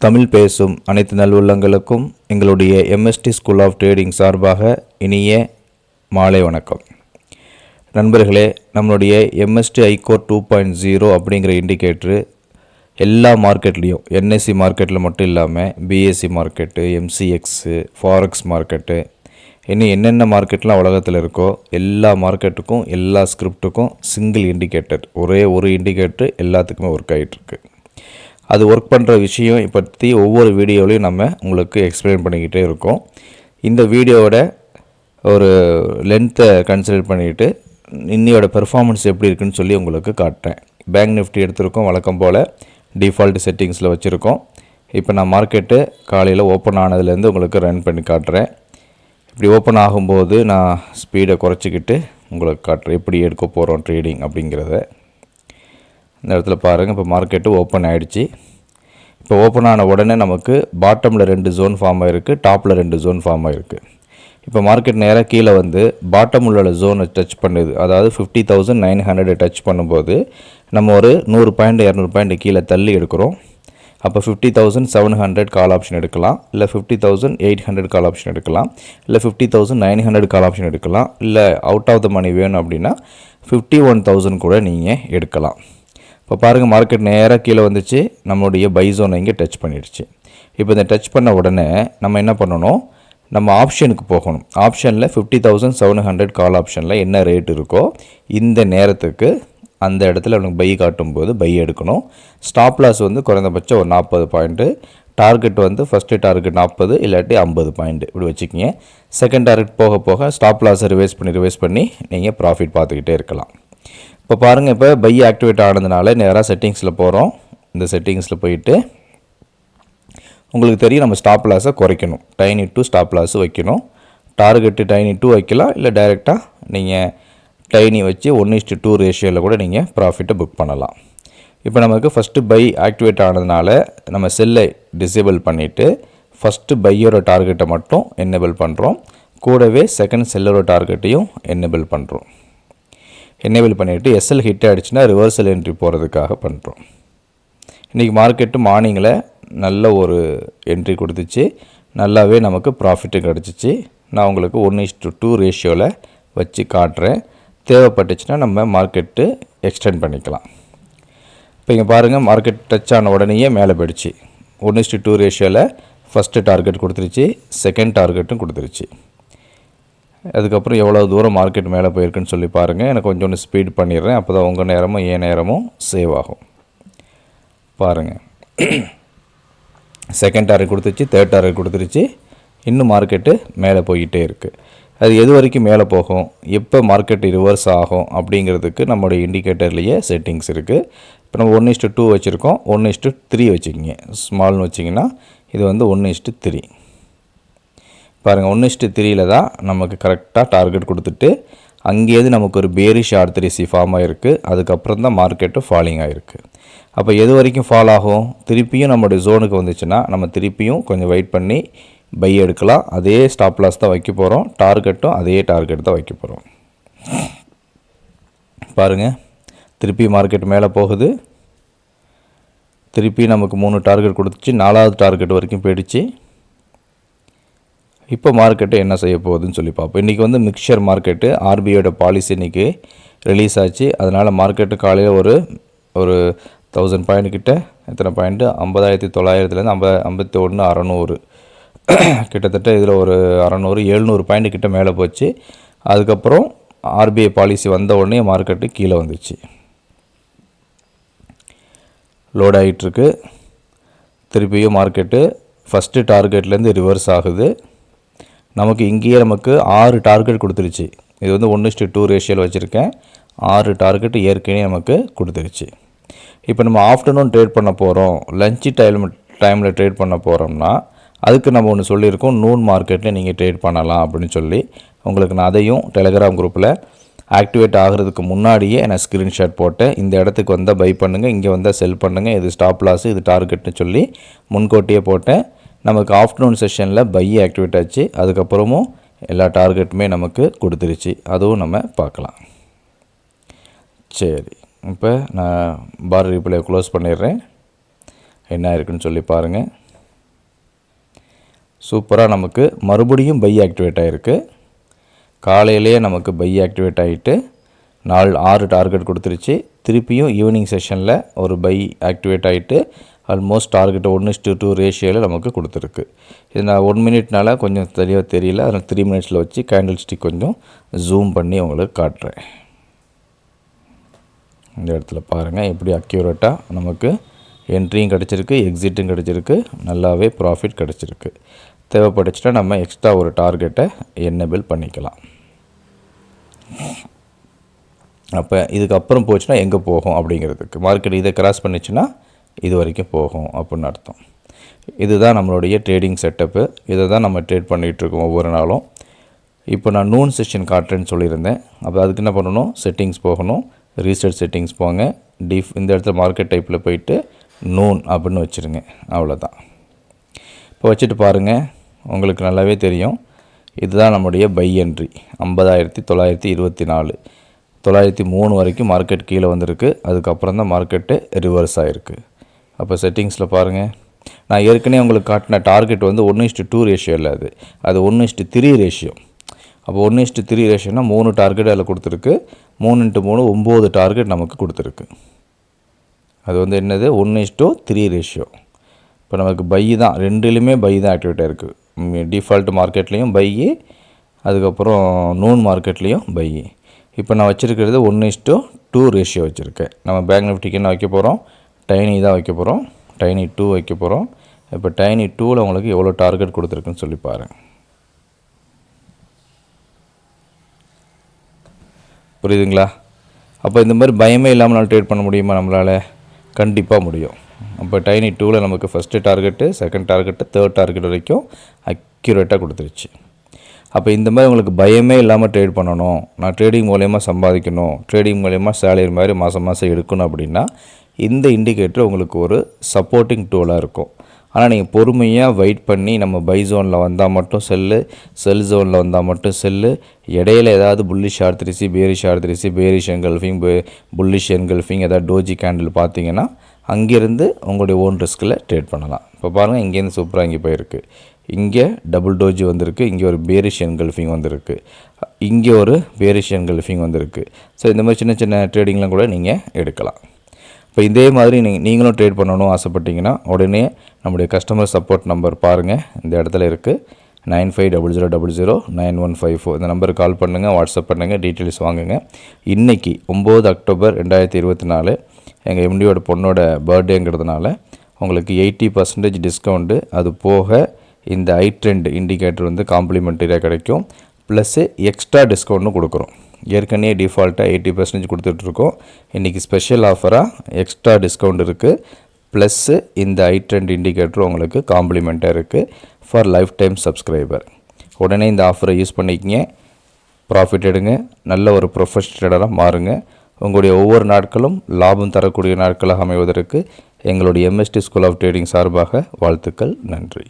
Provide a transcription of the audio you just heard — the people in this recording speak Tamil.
தமிழ் பேசும் அனைத்து நல்லுள்ளங்களுக்கும் எங்களுடைய எம்எஸ்டி ஸ்கூல் ஆஃப் ட்ரேடிங் சார்பாக இனிய மாலை வணக்கம். நண்பர்களே, நம்மளுடைய எம்எஸ்டி iCore 2.0 அப்படிங்கிற இண்டிகேட்டரு எல்லா மார்க்கெட்லேயும் என்எஸ்சி மார்க்கெட்டில் மட்டும் இல்லாமல் பிஎஸ்சி மார்க்கெட்டு, எம்சிஎக்ஸு, ஃபாரெக்ஸ் மார்க்கெட்டு, இன்னும் என்னென்ன மார்க்கெட்லாம் உலகத்தில் இருக்கோ எல்லா மார்க்கெட்டுக்கும் எல்லா ஸ்கிரிப்டுக்கும் சிங்கிள் இண்டிகேட்டர், ஒரே ஒரு இண்டிகேட்டர் எல்லாத்துக்குமே ஒர்க் ஆகிட்டுருக்கு. அது ஒர்க் பண்ணுற விஷயம் பற்றி ஒவ்வொரு வீடியோலையும் நம்ம உங்களுக்கு எக்ஸ்பிளைன் பண்ணிக்கிட்டே இருக்கோம். இந்த வீடியோவோட ஒரு லென்த்தை கன்சிடர் பண்ணிவிட்டு இன்னையோட பெர்ஃபார்மன்ஸ் எப்படி இருக்குன்னு சொல்லி உங்களுக்கு காட்டுறேன். பேங்க் நிஃப்டி எடுத்திருக்கோம், வழக்கம் போல் டிஃபால்ட் செட்டிங்ஸில் வச்சுருக்கோம். இப்போ நான் மார்க்கெட்டு காலையில் ஓப்பன் ஆனதுலேருந்து உங்களுக்கு ரன் பண்ணி காட்டுறேன். இப்படி ஓப்பன் ஆகும்போது நான் ஸ்பீடை குறைச்சிக்கிட்டு உங்களுக்கு காட்டுறேன் எப்படி எடுக்க போகிறோம் ட்ரேடிங் அப்படிங்கிறத. இந்த இடத்துல பாருங்கள், இப்போ மார்க்கெட்டு ஓப்பன் ஆகிடுச்சு. இப்போ ஓப்பன் ஆன உடனே நமக்கு பாட்டமில் 2 ஜோன் ஃபார்ம் ஆகிருக்கு, டாப்பில் 2 ஜோன் ஃபார்ம் ஆகிருக்கு. இப்போ மார்க்கெட் நேராக கீழே வந்து பாட்டம் உள்ள ஜோனை டச் பண்ணுது, அதாவது 50,900 டச் பண்ணும்போது நம்ம ஒரு 100 பாயிண்ட் 200 பாயிண்ட் கீழே தள்ளி எடுக்கிறோம். அப்போ 50,700 கால் ஆப்ஷன் எடுக்கலாம், இல்லை 50,800 கால் ஆப்ஷன் எடுக்கலாம், இல்லை 50,900 கால் ஆப்ஷன் எடுக்கலாம், இல்லை அவுட் ஆஃப் த மணி வேணும் அப்படின்னா 51,000 கூட நீங்கள் எடுக்கலாம். இப்போ பாருங்கள், மார்க்கெட் நேராக கீழே வந்துச்சு, நம்மளுடைய பை ஜோனை இங்கே டச் பண்ணிடுச்சு. இப்போ இந்த டச் பண்ண உடனே நம்ம என்ன பண்ணணும், நம்ம ஆப்ஷனுக்கு போகணும். ஆப்ஷனில் 50,700 கால் ஆப்ஷனில் என்ன ரேட் இருக்கோ இந்த நேரத்துக்கு அந்த இடத்துல எனக்கு பை காட்டும்போது பை எடுக்கணும். ஸ்டாப் லாஸ் வந்து குறைந்தபட்சம் ஒரு 40 பாயிண்ட்டு, டார்கெட் வந்து ஃபஸ்ட்டு டார்கெட் 40 இல்லாட்டி 50 பாயிண்ட் இப்படி வச்சுக்கிங்க. செகண்ட் டார்கெட் போக போக ஸ்டாப் லாஸை ரிவைஸ் பண்ணி நீங்கள் ப்ராஃபிட் பார்த்துக்கிட்டே இருக்கலாம். இப்போ பாருங்கள், இப்போ பை ஆக்டிவேட் ஆனதுனால நேராக செட்டிங்ஸில் போகிறோம். இந்த செட்டிங்ஸில் போயிட்டு உங்களுக்கு தெரியும் நம்ம ஸ்டாப் லாஸை குறைக்கணும். டைனி டு ஸ்டாப் லாஸ் வைக்கணும். டார்கெட்டு டைனி 2 வைக்கலாம், இல்லை டைரெக்டாக நீங்கள் டைனி வச்சு 1:2 ரேஷியோவில் கூட நீங்கள் ப்ராஃபிட்டை புக் பண்ணலாம். இப்போ நமக்கு ஃபஸ்ட்டு பை ஆக்டிவேட் ஆனதுனால நம்ம செல்லை டிசேபிள் பண்ணிவிட்டு ஃபஸ்ட்டு பையோட டார்கெட்டை மட்டும் என்னேபிள் பண்ணுறோம். கூடவே செகண்ட் செல்லரோட டார்கெட்டையும் என்னேபிள் பண்ணுறோம். என்னேபிள் பண்ணிவிட்டு எஸ்எல் ஹிட் ஆகிடுச்சுன்னா ரிவர்சல் என்ட்ரி போகிறதுக்காக பண்ணுறோம். இன்றைக்கி மார்க்கெட்டு மார்னிங்கில் நல்ல ஒரு என்ட்ரி கொடுத்துச்சு, நல்லாவே நமக்கு ப்ராஃபிட்டும் கிடச்சிச்சு. நான் உங்களுக்கு 1:2 ரேஷியோவில் வச்சு காட்டுறேன். தேவைப்பட்டுச்சுன்னா நம்ம மார்க்கெட்டு எக்ஸ்டெண்ட் பண்ணிக்கலாம். இப்போ இங்கே பாருங்கள், மார்க்கெட் டச் ஆன உடனேயே மேலே போயிடுச்சு. 1:2 ரேஷியோவில் ஃபஸ்ட்டு டார்கெட் கொடுத்துருச்சு, செகண்ட் டார்கெட்டும் கொடுத்துருச்சு. அதுக்கப்புறம் எவ்வளோ தூரம் மார்க்கெட் மேலே போயிருக்குன்னு சொல்லி பாருங்கள். எனக்கு கொஞ்சம் ஸ்பீட் பண்ணிடுறேன், அப்போ தான் உங்கள் நேரமும் என் நேரமும் சேவ் ஆகும். பாருங்கள், செகண்ட் டார்கெட் கொடுத்துருச்சு, தேர்ட் டார்கெட் கொடுத்துருச்சு. இன்னும் மார்க்கெட்டு மேலே போய்கிட்டே இருக்குது. அது எது வரைக்கும் மேலே போகும், எப்போ மார்க்கெட் ரிவர்ஸ் ஆகும் அப்படிங்கிறதுக்கு நம்மளுடைய இண்டிகேட்டர்லேயே செட்டிங்ஸ் இருக்குது. இப்போ நம்ம 1:2 வச்சுருக்கோம், 1:3 வச்சுக்கிங்க. ஸ்மால்னு வச்சிங்கன்னா இது வந்து 1:3. பாருங்கள், 1:3 தான் நமக்கு கரெக்டாக டார்கெட் கொடுத்துட்டு அங்கேயிருந்து நமக்கு ஒரு பேரிஷ் R3C ஃபார்ம் ஆகிருக்கு. அதுக்கப்புறம் தான் மார்க்கெட்டு ஃபாலிங் ஆகிருக்கு. அப்போ எது வரைக்கும் ஃபால் ஆகும், திருப்பியும் நம்மளுடைய ஜோனுக்கு வந்துச்சுன்னா நம்ம திருப்பியும் கொஞ்சம் வெயிட் பண்ணி பை எடுக்கலாம். அதே ஸ்டாப் லாஸ் தான் வைக்க போகிறோம், டார்கெட்டும் அதே டார்கெட் தான் வைக்க போகிறோம். பாருங்கள், திருப்பி மார்க்கெட் மேலே போகுது. திருப்பி நமக்கு 3 டார்கெட் கொடுத்துச்சு, 4வது டார்கெட் வரைக்கும் போயிடுச்சு. இப்போ மார்க்கெட்டு என்ன செய்ய போகுதுன்னு சொல்லி பார்ப்போம். இன்றைக்கி வந்து மிக்சர் மார்க்கெட்டு, ஆர்பிஐயோட பாலிசி இன்றைக்கி ரிலீஸ் ஆச்சு. அதனால் மார்க்கெட்டு காலையில் ஒரு 1000 பாயிண்ட் கிட்ட, எத்தனை பாயிண்ட்டு, 50,900லேருந்து 51,600 கிட்டத்தட்ட இதில் ஒரு 600-700 பாயிண்ட் கிட்ட மேலே போச்சு. அதுக்கப்புறம் ஆர்பிஐ பாலிசி வந்த உடனே மார்க்கெட்டு கீழே வந்துச்சு, லோட் ஆகிட்டுருக்கு. திருப்பியும் மார்க்கெட்டு ஃபஸ்ட்டு டார்கெட்லேருந்து ரிவர்ஸ் ஆகுது. நமக்கு இங்கேயே நமக்கு 6 டார்கெட் கொடுத்துருச்சு. இது வந்து 1:2 ரேஷியோவில் வச்சுருக்கேன். 6 டார்கெட் ஏற்கனவே நமக்கு கொடுத்துருச்சு. இப்போ நம்ம ஆஃப்டர்நூன் ட்ரேட் பண்ண போகிறோம், லஞ்ச் டைமில் ட்ரேட் பண்ண போகிறோம்னா அதுக்கு நம்ம ஒன்று சொல்லியிருக்கோம், நூன் மார்க்கெட்டில் நீங்கள் ட்ரேட் பண்ணலாம் அப்படின்னு சொல்லி. உங்களுக்கு நான் அதையும் டெலிகிராம் குரூப்பில் ஆக்டிவேட் ஆகிறதுக்கு முன்னாடியே நான் ஸ்க்ரீன்ஷாட் போட்டேன். இந்த இடத்துக்கு வந்தால் பை பண்ணுங்கள், இங்கே வந்தால் செல் பண்ணுங்கள், இது ஸ்டாப் லாஸ், இது டார்கெட்னு சொல்லி முன்கூட்டியே போட்டேன். நமக்கு ஆஃப்டர்நூன் செஷனில் பை ஆக்டிவேட் ஆச்சு. அதுக்கப்புறமும் எல்லா டார்கெட்டுமே நமக்கு கொடுத்துருச்சு. அதுவும் நம்ம பார்க்கலாம். சரி, இப்போ நான் பார் ரீப்ளே க்ளோஸ் பண்ணிடுறேன். என்ன இருக்குன்னு சொல்லி பாருங்கள். சூப்பராக நமக்கு மறுபடியும் பை ஆக்டிவேட் ஆகிருக்கு. காலையிலேயே நமக்கு பை ஆக்டிவேட் ஆகிட்டு 6 டார்கெட் கொடுத்துருச்சு. திருப்பியும் ஈவினிங் செஷனில் ஒரு பை ஆக்டிவேட் ஆகிட்டு ஆல்மோஸ்ட் டார்கெட் 1:2 ரேஷியோவில் நமக்கு கொடுத்துருக்கு. இது நான் 1 மினிட்னால கொஞ்சம் தெளிவாக தெரியல, அதனால் 3 மினிட்ஸில் வச்சு கேண்டில் ஸ்டிக் கொஞ்சம் ஜூம் பண்ணி உங்களுக்கு காட்டுறேன். இந்த இடத்துல பாருங்கள் எப்படி அக்யூரேட்டாக நமக்கு என்ட்ரியும் கிடச்சிருக்கு, எக்ஸிட்டும் கிடச்சிருக்கு, நல்லாவே ப்ராஃபிட் கிடச்சிருக்கு. தேவைப்பட்டுச்சுன்னா நம்ம எக்ஸ்ட்ரா ஒரு டார்கெட்டை என்னபிள் பண்ணிக்கலாம். அப்போ இதுக்கப்புறம் போச்சுன்னா எங்கே போகும் அப்படிங்கிறதுக்கு, மார்க்கெட் இதை கிராஸ் பண்ணிச்சுன்னா இது வரைக்கும் போகும் அப்படின்னு அர்த்தம். இதுதான் நம்மளுடைய ட்ரேடிங் செட்டப்பு. இதை தான் நம்ம ட்ரேட் பண்ணிகிட்ருக்கோம் ஒவ்வொரு நாளும். இப்போ நான் நூன் செஷன் காட்டுறேன்னு சொல்லியிருந்தேன். அப்போ அதுக்கு என்ன பண்ணணும், செட்டிங்ஸ் போகணும், ரீசெட் செட்டிங்ஸ் போங்க, இந்த இடத்துல மார்க்கெட் டைப்பில் போயிட்டு நூன் அப்படின்னு வச்சுருங்க. அவ்வளோதான். இப்போ வச்சுட்டு பாருங்கள், உங்களுக்கு நல்லாவே தெரியும். இதுதான் நம்முடைய பை என்ட்ரி 50,924 903 வரைக்கும் மார்க்கெட் கீழே வந்திருக்கு. அதுக்கப்புறம் தான் மார்க்கெட்டு ரிவர்ஸ் ஆகிருக்கு. அப்போ செட்டிங்ஸில் பாருங்கள், நான் ஏற்கனவே உங்களுக்கு காட்டின டார்கெட் வந்து 1:2 ரேஷியோ இல்லை, அது 1:3 ரேஷியோ. அப்போ 1:3 ரேஷியோனா 3 டார்கெட் அதில் கொடுத்துருக்கு. 3x3 9 டார்கெட் நமக்கு கொடுத்துருக்கு. அது வந்து என்னது, 1:3 ரேஷியோ. இப்போ நமக்கு பை தான், ரெண்டுலேயுமே பை தான் ஆக்டிவேட்டாக இருக்குது. டிஃபால்ட் மார்க்கெட்லேயும் பை, அதுக்கப்புறம் நூன் மார்க்கெட்லேயும் பை. இப்போ நான் வச்சுருக்கிறது 1:2 ரேஷியோ வச்சுருக்கேன். நம்ம பேங்க் நிஃப்டிக்கு என்ன வைக்க போகிறோம், டைனி தான் வைக்க போகிறோம், டைனி 2 வைக்க போகிறோம். இப்போ டைனி 2ல் உங்களுக்கு எவ்வளோ டார்கெட் கொடுத்துருக்குன்னு சொல்லி பாருங்கள். புரியுதுங்களா? அப்போ இந்த மாதிரி பயமே இல்லாமல் நான் ட்ரேட் பண்ண முடியுமா நம்மளால்? கண்டிப்பாக முடியும். அப்போ டைனி 2ல் நமக்கு first target, second target, third target வரைக்கும் அக்யூரேட்டாக கொடுத்துருச்சு. அப்போ இந்த மாதிரி உங்களுக்கு பயமே இல்லாமல் ட்ரேட் பண்ணணும், நான் ட்ரேடிங் மூலயமா சம்பாதிக்கணும், ட்ரேடிங் மூலயமா சேலரி மாதிரி மாதம் எடுக்கணும் அப்படின்னா இந்த இண்டிகேட்டர் உங்களுக்கு ஒரு சப்போர்ட்டிங் டூலாக இருக்கும். ஆனால் நீங்கள் பொறுமையாக வெயிட் பண்ணி நம்ம பை ஜோனில் வந்தால் மட்டும் செல் ஜோனில் வந்தால் மட்டும் செல்லு, இடையில ஏதாவது புல்லிஷ் ஆர்த்திரிசி, பேரிஷ் ஆர்த்திரிசி, பேரிஷ் என்கல்ஃபிங், புல்லிஷ் என்கல்ஃபிங், ஏதாவது டோஜி கேண்டில் பார்த்தீங்கன்னா அங்கேருந்து உங்களுடைய ஓன் ரிஸ்கில் ட்ரேட் பண்ணலாம். இப்போ பாருங்கள், இங்கேருந்து சூப்பராக இங்கே போயிருக்கு. இங்கே டபுள் டோஜி வந்திருக்கு, இங்கே ஒரு பேரிஷ் என்கல்ஃபிங் வந்திருக்கு, இங்கே ஒரு பேரிஷ் என்கல்ஃபிங் வந்திருக்கு. ஸோ இந்த மாதிரி சின்ன சின்ன ட்ரேடிங்லாம் கூட நீங்கள் எடுக்கலாம். இப்போ இதே மாதிரி நீங்களும் ட்ரேட் பண்ணணும் ஆசைப்பட்டீங்கன்னா உடனே நம்முடைய கஸ்டமர் சப்போர்ட் நம்பர் பாருங்கள், இந்த இடத்துல இருக்குது, 9500009154. இந்த நம்பருக்கு கால் பண்ணுங்கள், வாட்ஸ்அப் பண்ணுங்கள், டீட்டெயில்ஸ் வாங்குங்க. இன்றைக்கி 9 அக்டோபர் 2024 எங்கள் எம்டியோட பொண்ணோட பர்த்டேங்கிறதுனால உங்களுக்கு 80% டிஸ்கவுண்ட்டு, அது போக இந்த ஐட்ரெண்ட் இண்டிகேட்டர் வந்து காம்ப்ளிமெண்ட்டரியாக கிடைக்கும், ப்ளஸ்ஸு எக்ஸ்ட்ரா டிஸ்கவுண்ட்டும் கொடுக்குறோம். ஏற்கனவே டிஃபால்ட்டாக 80% கொடுத்துட்ருக்கோம். இன்றைக்கி ஸ்பெஷல் ஆஃபராக எக்ஸ்ட்ரா டிஸ்கவுண்ட் இருக்குது, ப்ளஸ்ஸு இந்த ஐட்ரெண்ட் இண்டிகேட்டர் உங்களுக்கு காம்ப்ளிமெண்ட்டாக இருக்குது ஃபார் லைஃப் டைம் சப்ஸ்கிரைபர். உடனே இந்த ஆஃபரை யூஸ் பண்ணிக்கிங்க, ப்ராஃபிட் எடுங்க, நல்ல ஒரு ப்ரொஃபஷனலாக மாறுங்க. உங்களுடைய ஒவ்வொரு நாட்களும் லாபம் தரக்கூடிய நாட்களாக அமைவதற்கு எங்களுடைய எம்எஸ்டி ஸ்கூல் ஆஃப் ட்ரேடிங் சார்பாக வாழ்த்துக்கள். நன்றி.